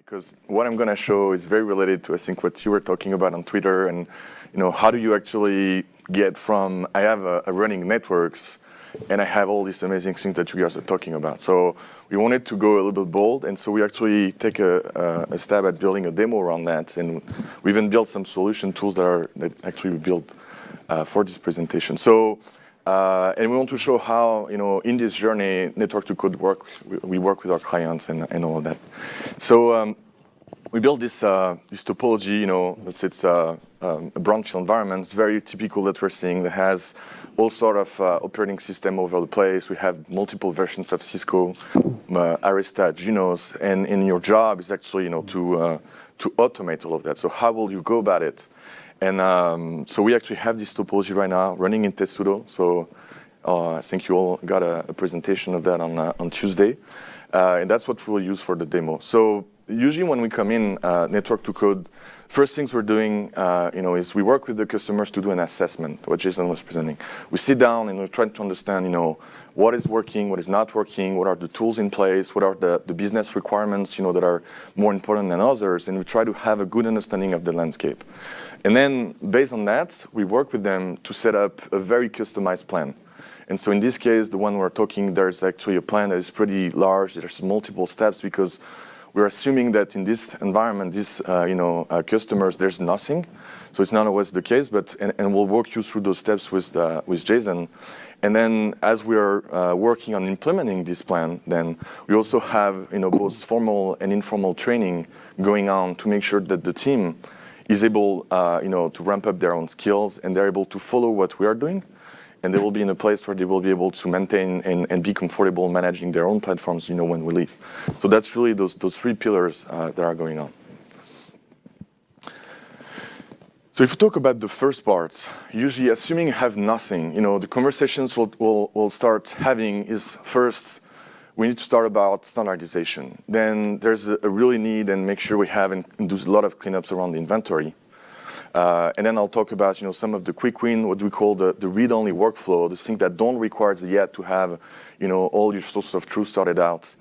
because what I'm going to show is very related to, I think, what you were talking about on Twitter, and how do you actually get from I have a running networks and I have all these amazing things that you guys are talking about. So we wanted to go a little bit bold, and so we actually take a stab at building a demo around that, and we even built some solution tools that actually we built for this presentation. So and we want to show how in this journey network to code work. We work with our clients and all of that. So we built this topology. It's a brownfield environment. It's very typical that we're seeing that has all sort of operating system over the place. We have multiple versions of Cisco, Arista, Junos, and your job is actually to automate all of that. So how will you go about it? And so we actually have this topology right now running in Testudo. So I think you all got a presentation of that on Tuesday, and that's what we'll use for the demo. So usually when we come in network to code, first things we're doing, is we work with the customers to do an assessment, what Jason was presenting. We sit down and we're trying to understand, what is working, what is not working, what are the tools in place, what are the business requirements, that are more important than others, and we try to have a good understanding of the landscape. And then based on that, we work with them to set up a very customized plan. And so in this case, the one we're talking, there's actually a plan that is pretty large. There's multiple steps because we're assuming that in this environment, these customers, there's nothing. So it's not always the case, but and we'll walk you through those steps with Jason. And then as we are working on implementing this plan, then we also have both formal and informal training going on to make sure that the team is able to ramp up their own skills and they're able to follow what we are doing. And they will be in a place where they will be able to maintain and be comfortable managing their own platforms, when we leave. So that's really those three pillars that are going on. So if you talk about the first part, usually assuming you have nothing, the conversations we'll start having is first, we need to start about standardization. Then there's a really need and make sure we have and do a lot of cleanups around the inventory. And then I'll talk about some of the quick win, what we call the read-only workflow, the things that don't require yet to have all your sources of truth sorted out.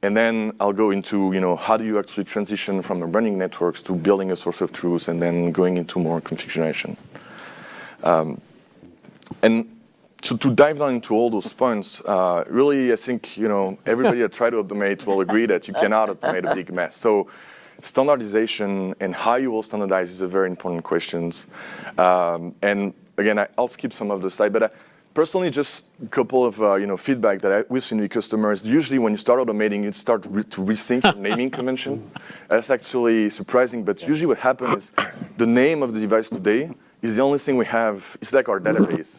And then I'll go into how do you actually transition from the running networks to building a source of truth and then going into more configuration. And so to dive down into all those points, really I think everybody that try to automate will agree that you cannot automate a big mess. So standardization and how you will standardize is a very important question. And again, I'll skip some of the slides, but personally, just a couple of feedback that we've seen with customers. Usually, when you start automating, you start to rethink your naming convention. That's actually surprising, but usually what happens is the name of the device today is the only thing we have. It's like our database,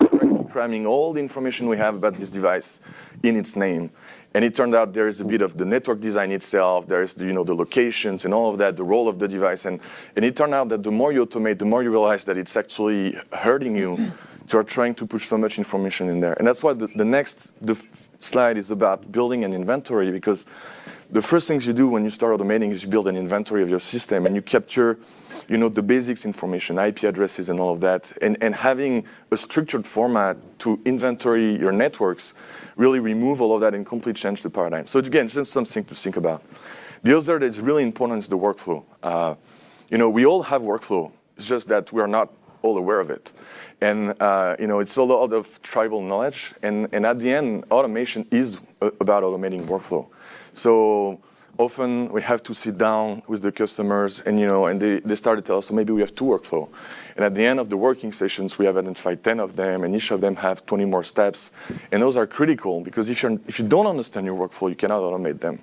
cramming all the information we have about this device in its name. And it turned out there is a bit of the network design itself, there's the locations and all of that, the role of the device. And it turned out that the more you automate, the more you realize that it's actually hurting you to trying to push so much information in there. And that's why the next slide is about building an inventory, because the first things you do when you start automating is you build an inventory of your system and you capture the basics information, IP addresses and all of that. And having a structured format to inventory your networks really remove all of that and completely change the paradigm. So again, just something to think about. The other that is really important is the workflow. We all have workflow. It's just that we are not all aware of it. And it's a lot of tribal knowledge. And at the end, automation is about automating workflow. So often we have to sit down with the customers and they start to tell us, so maybe we have 2 workflow. And at the end of the working sessions, we have identified 10 of them, and each of them have 20 more steps. And those are critical because if you don't understand your workflow, you cannot automate them.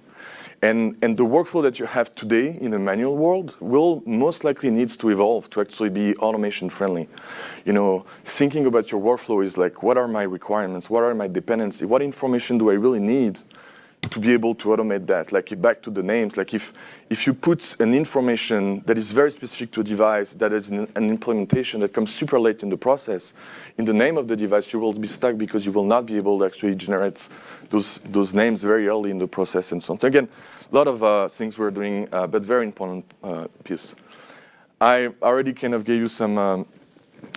And the workflow that you have today in the manual world will most likely needs to evolve to actually be automation friendly. Thinking about your workflow is like, what are my requirements? What are my dependencies? What information do I really need to be able to automate that? Like back to the names, like if you put an information that is very specific to a device, that is an implementation that comes super late in the process, in the name of the device, you will be stuck because you will not be able to actually generate those names very early in the process and so on. So again, a lot of things we're doing, but very important piece. I already kind of gave you some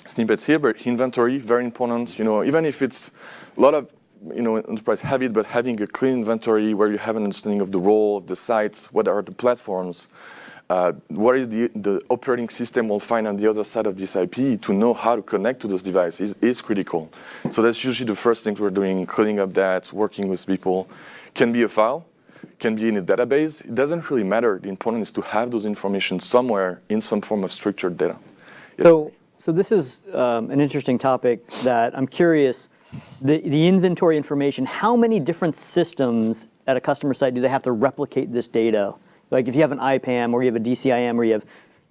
snippets here, but inventory, very important. Even if it's a lot of enterprise have it, but having a clean inventory where you have an understanding of the role of the sites, what are the platforms, what is the operating system we'll find on the other side of this IP to know how to connect to those devices is critical. So that's usually the first thing we're doing, cleaning up that, working with people. Can be a file, can be in a database. It doesn't really matter. The important is to have those information somewhere in some form of structured data. So this is an interesting topic that I'm curious, the inventory information, how many different systems at a customer site do they have to replicate this data? Like if you have an IPAM or you have a DCIM or you have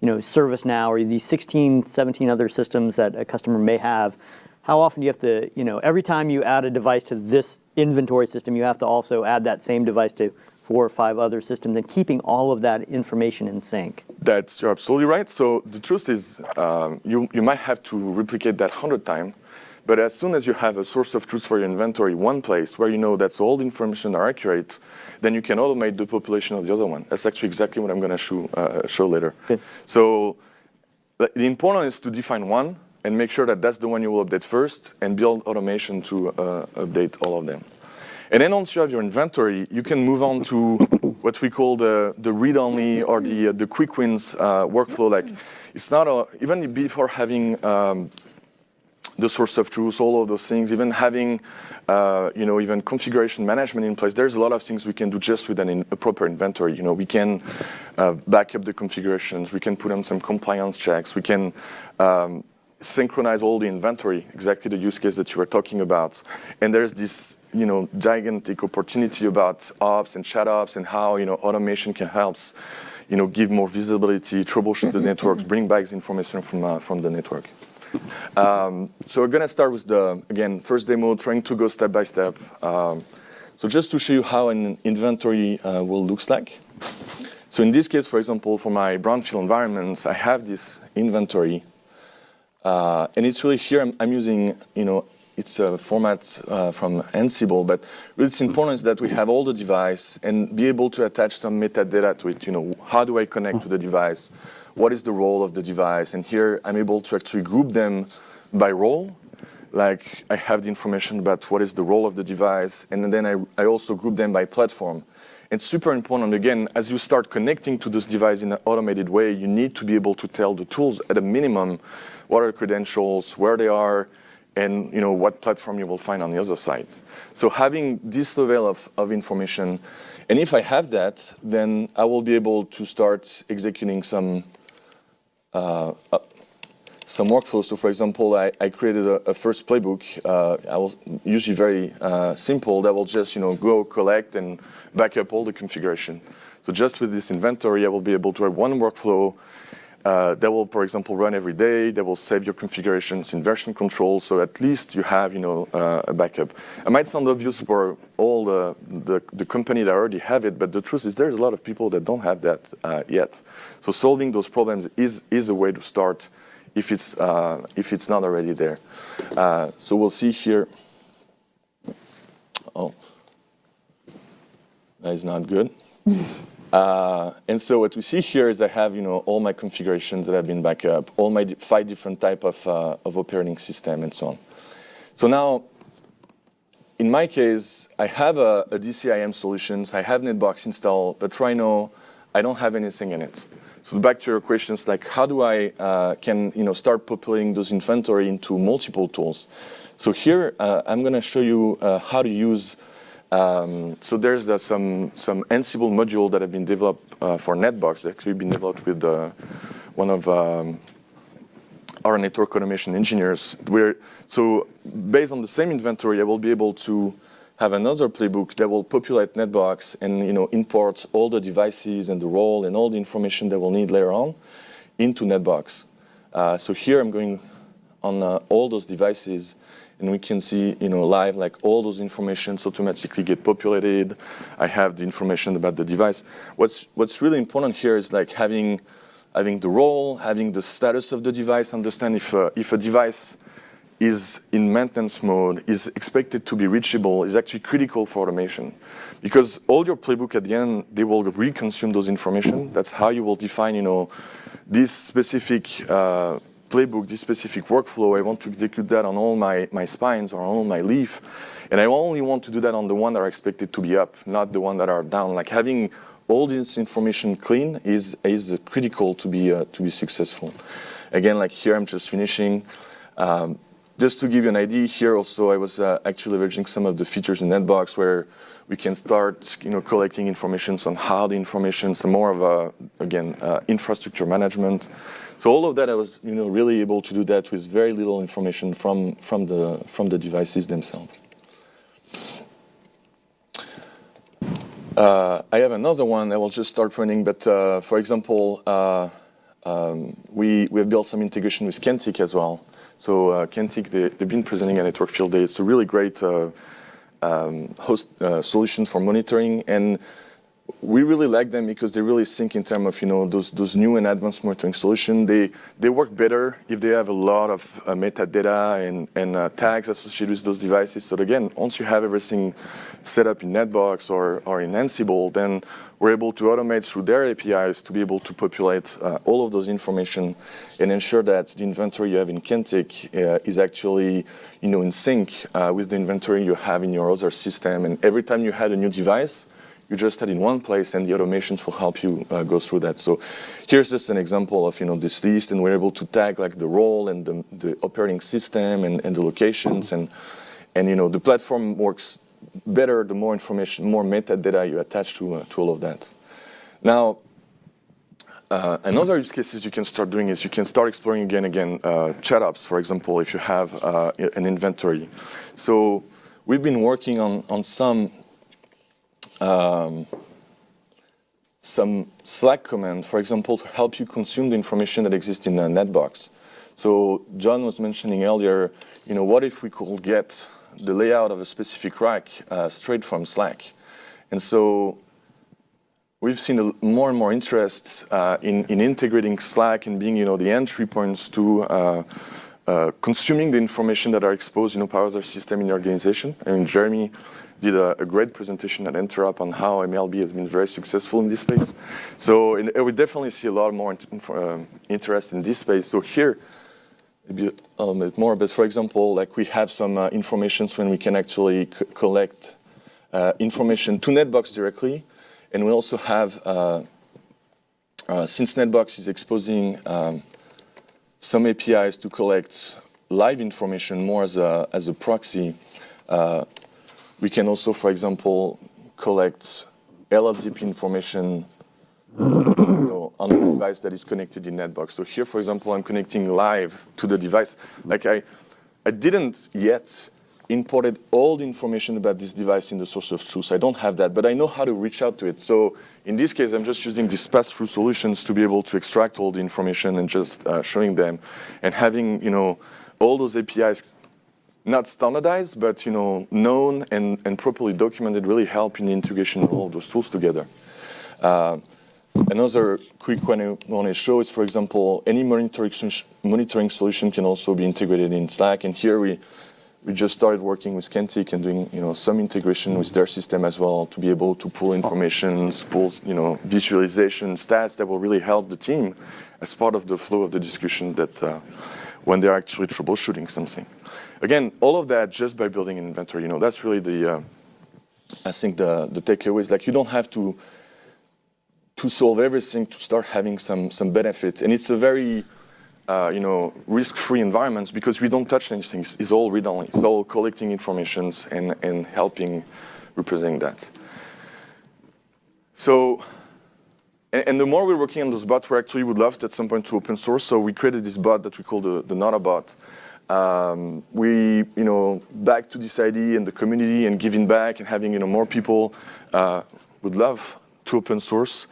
ServiceNow or these 16, 17 other systems that a customer may have, how often do you have to, every time you add a device to this inventory system, you have to also add that same device to 4 or 5 other systems and keeping all of that information in sync? You're absolutely right. So the truth is you might have to replicate that 100 times, but as soon as you have a source of truth for your inventory, one place where you know that all the information are accurate, then you can automate the population of the other one. That's actually exactly what I'm going to show later. Okay. So the important is to define one and make sure that that's the one you will update first and build automation to update all of them. And then once you have your inventory, you can move on to what we call the read-only or the quick wins workflow. Like it's not even before having the source of truth, all of those things, even having even configuration management in place. There's a lot of things we can do just with a proper inventory. We can back up the configurations. We can put on some compliance checks. We can synchronize all the inventory, exactly the use case that you were talking about. And there's this gigantic opportunity about ops and chat ops and how automation can help give more visibility, troubleshoot the networks, bring back information from the network. So we're going to start with again, first demo, trying to go step by step. So just to show you how an inventory will look like. So in this case, for example, for my Brownfield environments, I have this inventory. And it's really here I'm using, it's a format from Ansible, but what's important is that we have all the device and be able to attach some metadata to it. How do I connect to the device? What is the role of the device? And here I'm able to actually group them by role. Like I have the information about what is the role of the device, and then I also group them by platform. It's super important, again, as you start connecting to this device in an automated way, you need to be able to tell the tools at a minimum what are the credentials, where they are, and what platform you will find on the other side. So having this level of information, and if I have that, then I will be able to start executing some workflows. So for example, I created a first playbook. I was usually very simple that will just go collect and back up all the configuration. So just with this inventory, I will be able to have one workflow that will, for example, run every day. That will save your configurations in version control. So at least you have a backup. It might sound obvious for all the company that already have it, but the truth is there's a lot of people that don't have that yet. So solving those problems is a way to start if it's not already there. So we'll see here. Oh, that is not good. And so what we see here is I have all my configurations that have been backed up, all my 5 different type of operating system and so on. So now, in my case, I have a DCIM solutions, I have Netbox installed, but right now I don't have anything in it. So back to your questions, like how do I start populating those inventory into multiple tools? So here I'm going to show you how to use. So there's some Ansible module that have been developed for Netbox. They've actually been developed with one of our network automation engineers. So based on the same inventory, I will be able to have another playbook that will populate Netbox and import all the devices and the role and all the information that we'll need later on into Netbox. So here I'm going on all those devices, and we can see live like all those informations automatically get populated. I have the information about the device. What's really important here is like having the role, having the status of the device, understand if a device is in maintenance mode, is expected to be reachable, is actually critical for automation. Because all your playbook at the end, they will reconsume those information. That's how you will define, this specific playbook, this specific workflow. I want to execute that on all my spines or on all my leaf. And I only want to do that on the one that are expected to be up, not the one that are down. Like having all this information clean is critical to be successful. Again, like here I'm just finishing. Just to give you an idea, here also I was actually leveraging some of the features in NetBox where we can start, collecting information on how the information, some more of infrastructure management. So all of that I was, really able to do that with very little information from the devices themselves. I have another one that will just start running, but for example, we have built some integration with Kentik as well. So Kentik, they've been presenting at Network Field Day. It's a really great host solution for monitoring, and we really like them because they really think in terms of those new and advanced monitoring solutions. They work better if they have a lot of metadata and tags associated with those devices. So again, once you have everything set up in NetBox or in Ansible, then we're able to automate through their APIs to be able to populate all of those information and ensure that the inventory you have in Kentik is actually in sync with the inventory you have in your other system. And every time you had a new device, you just had in one place, and the automations will help you go through that. So here's just an example of this list, and we're able to tag like the role and the operating system and the locations, and the platform works better the more information, more metadata you attach to all of that. Now, another use cases you can start doing is you can start exploring again chat ops, for example, if you have an inventory. So we've been working on some Slack command, for example, to help you consume the information that exists in a NetBox. So John was mentioning earlier, what if we could get the layout of a specific rack straight from Slack? And so we've seen more and more interest in integrating Slack and being, the entry points to consuming the information that are exposed, per other system in your organization. I mean, Jeremy did a great presentation at Interop on how MLB has been very successful in this space. So we definitely see a lot more interest in this space. So here, maybe a little bit more, but for example, like we have some informations when we can actually collect information to NetBox directly. And we also have, since NetBox is exposing some APIs to collect live information more as a proxy, we can also, for example, collect LLDP information on the device that is connected in NetBox. So here, for example, I'm connecting live to the device. Like I didn't yet imported all the information about this device in the source of truth. I don't have that, but I know how to reach out to it. So in this case, I'm just using these pass-through solutions to be able to extract all the information and just showing them, and having all those APIs not standardized, but known and properly documented really help in the integration of all of those tools together. Another quick one I want to show is, for example, any monitoring solution can also be integrated in Slack. And here we just started working with Kentik and doing some integration with their system as well to be able to pull information, pull visualization, stats that will really help the team as part of the flow of the discussion that when they're actually troubleshooting something. Again, all of that just by building an inventory. That's really I think the takeaway is like you don't have to solve everything to start having some benefit. And it's a very risk-free environment because we don't touch anything. It's all read-only. It's all collecting information and helping represent that. So, and the more we're working on those bots, we actually would love at some point to open source. So we created this bot that we call the Nota bot. We, back to this idea and the community and giving back and having, more people would love to open source.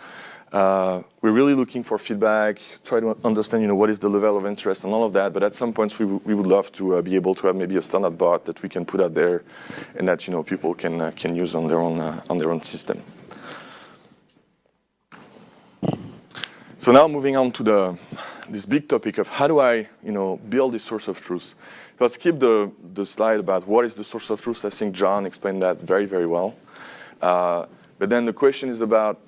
We're really looking for feedback, try to understand, what is the level of interest and all of that. But at some points, we would love to be able to have maybe a standard bot that we can put out there and that, people can use on their own system. So now moving on to this big topic of how do I, build this source of truth. So I'll skip the slide about what is the source of truth. I think John explained that very, very well. But then the question is about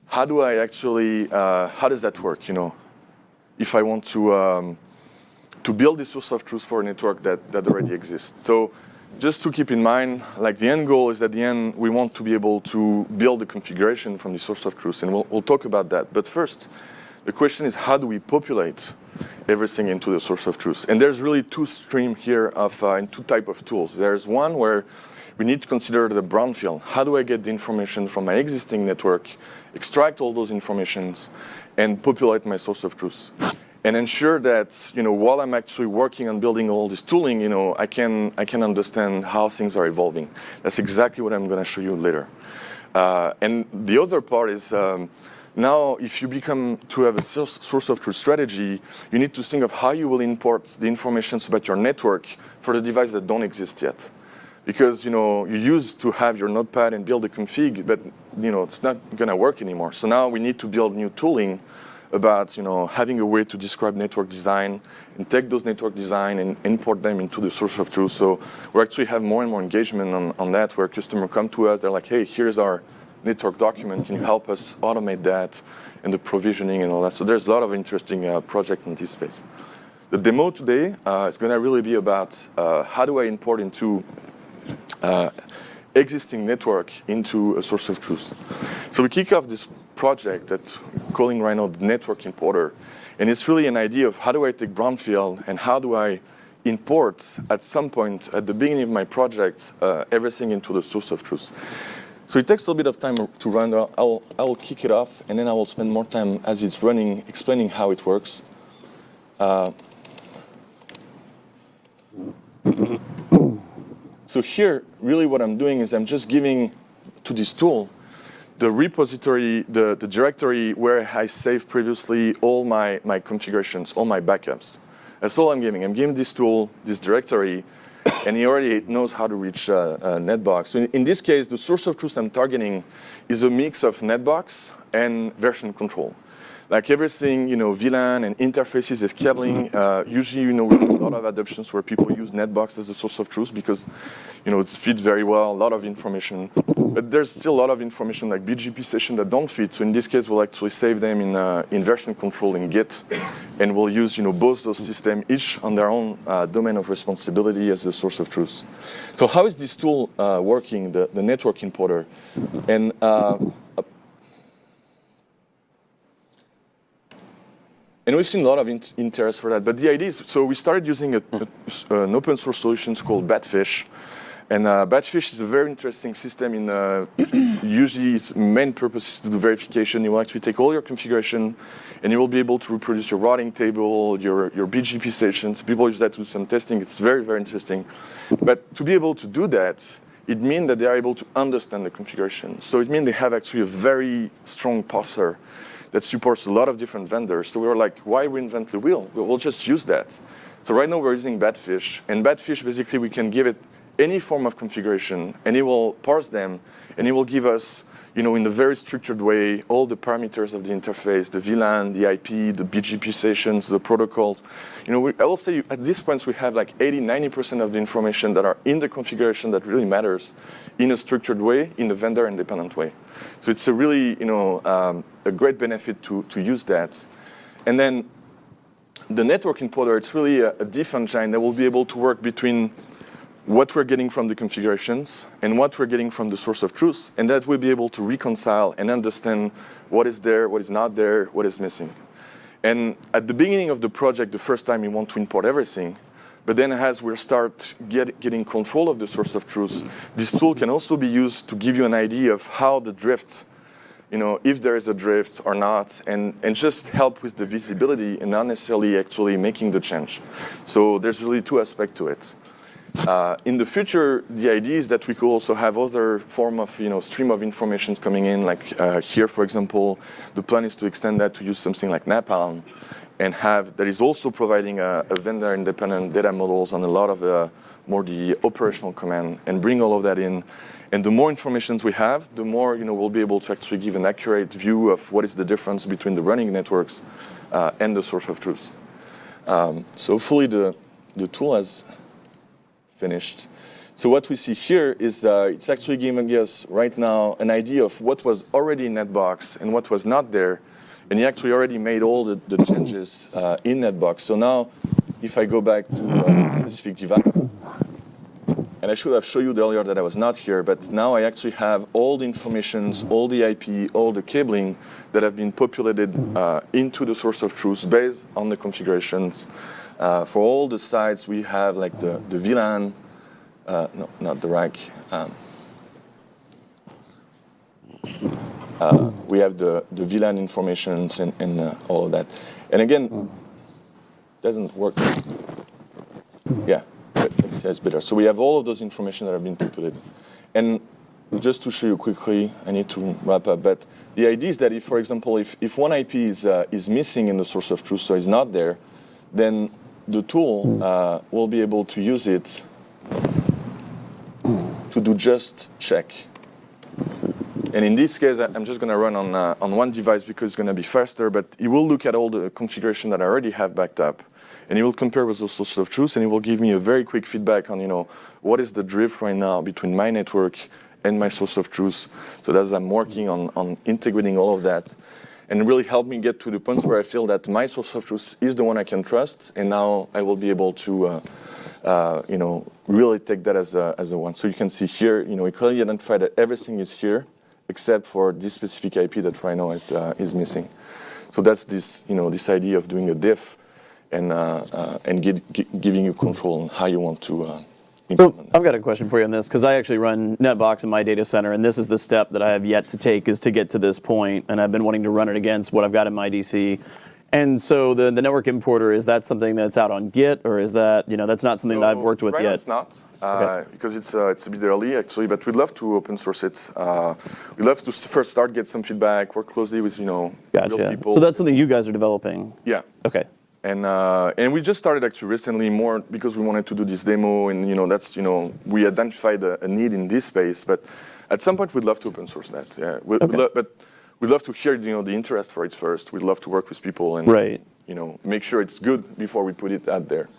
how do I actually, how does that work? If I want to to build the source of truth for a network that already exists. So just to keep in mind, like the end goal is at the end, we want to be able to build the configuration from the source of truth, and we'll talk about that. But first, the question is, how do we populate everything into the source of truth? And there's really two streams here of and two types of tools. There's one where we need to consider the brownfield. How do I get the information from my existing network, extract all those informations, and populate my source of truth? And ensure that, while I'm actually working on building all this tooling, I can understand how things are evolving. That's exactly what I'm going to show you later. And the other part is, now, if you become to have a source of truth strategy, you need to think of how you will import the information about your network for the devices that don't exist yet. Because, you used to have your notepad and build a config, but, it's not going to work anymore. So now we need to build new tooling about, having a way to describe network design and take those network design and import them into the source of truth. So we actually have more and more engagement on that, where customers come to us, they're like, hey, here's our network document, can you help us automate that and the provisioning and all that? So there's a lot of interesting projects in this space. The demo today is going to really be about how do I import into existing network into a source of truth. So we kick off this project that we're calling right now the network importer. And it's really an idea of how do I take brownfield and how do I import at some point at the beginning of my project everything into the source of truth. So it takes a little bit of time to run. I will kick it off, and then I will spend more time as it's running explaining how it works. So here, really what I'm doing is I'm just giving to this tool the repository, the directory where I saved previously all my configurations, all my backups. That's all I'm giving. I'm giving this tool, this directory, and he already knows how to reach Netbox. So in this case, the source of truth I'm targeting is a mix of Netbox and version control. Like everything, VLAN and interfaces is cabling. Usually, we have a lot of adoptions where people use Netbox as a source of truth because, it fits very well, a lot of information. But there's still a lot of information like BGP sessions that don't fit. So in this case, we'll actually save them in version control in Git. And we'll use, both those systems, each on their own domain of responsibility as the source of truth. So how is this tool working, the network importer? And we've seen a lot of interest for that. But the idea is, so we started using an open source solution called Batfish. And Batfish is a very interesting system. Usually its main purpose is to do verification. You will actually take all your configuration, and you will be able to reproduce your routing table, your BGP stations. People use that to do some testing. It's very, very interesting. But to be able to do that, it means that they are able to understand the configuration. So it means they have actually a very strong parser that supports a lot of different vendors. So we were like, why reinvent the wheel? We'll just use that. So right now we're using Batfish. And Batfish, basically, we can give it any form of configuration, and it will parse them, and it will give us, in a very structured way, all the parameters of the interface, the VLAN, the IP, the BGP sessions, the protocols. I will say at this point we have like 80-90% of the information that are in the configuration that really matters in a structured way, in a vendor-independent way. So it's a really, a great benefit to use that. And then the network importer, it's really a different giant that will be able to work between what we're getting from the configurations and what we're getting from the source of truth, and that we'll be able to reconcile and understand what is there, what is not there, what is missing. And at the beginning of the project, the first time you want to import everything, but then as we start getting control of the source of truth, this tool can also be used to give you an idea of how the drift, if there is a drift or not, and just help with the visibility and not necessarily actually making the change. So there's really two aspects to it. In the future, the idea is that we could also have other form of stream of information coming in, like here, for example, the plan is to extend that to use something like Napalm, and that is also providing a vendor-independent data models on a lot of more the operational command, and bring all of that in. And the more information we have, the more we'll be able to actually give an accurate view of what is the difference between the running networks and the source of truth. So hopefully the tool has finished. So what we see here is it's actually giving us right now an idea of what was already in Netbox and what was not there And he actually already made all the changes in that box. So now, if I go back to a specific device, and I should have shown you earlier that I was not here, but now I actually have all the informations, all the IP, all the cabling that have been populated into the source of truth based on the configurations. For all the sites, we have like the VLAN, no, not the rack. We have the VLAN informations and all of that. And again, doesn't work. Yeah. It's better. So we have all of those information that have been populated. And just to show you quickly, I need to wrap up, but the idea is that if, for example, if one IP is missing in the source of truth, so it's not there, then the tool will be able to use it to do just check. And in this case, I'm just going to run on one device because it's going to be faster, but it will look at all the configuration that I already have backed up. And it will compare with the source of truth, and it will give me a very quick feedback on, what is the drift right now between my network and my source of truth. So as I'm working on integrating all of that, and really help me get to the point where I feel that my source of truth is the one I can trust, and now I will be able to, really take that as a one. So you can see here, we clearly identify that everything is here, except for this specific IP that right now is missing. So that's this, this idea of doing a diff. And giving you control on how you want to implement So I've got a question for you on this, because I actually run NetBox in my data center, and this is the step that I have yet to take, is to get to this point, and I've been wanting to run it against what I've got in my DC. And so the network importer, is that something that's out on Git, or is that, that's not something that I've worked with right yet? Now it's not, because it's a bit early, actually, but we'd love to open source it. We'd love to first get some feedback, work closely with, real people. So that's something you guys are developing? Yeah. Okay. And we just started actually recently, more because we wanted to do this demo, and that's we identified a need in this space. But at some point, we'd love to open source that. Yeah, but we'd love to hear the interest for it first. We'd love to work with people and make sure it's good before we put it out there.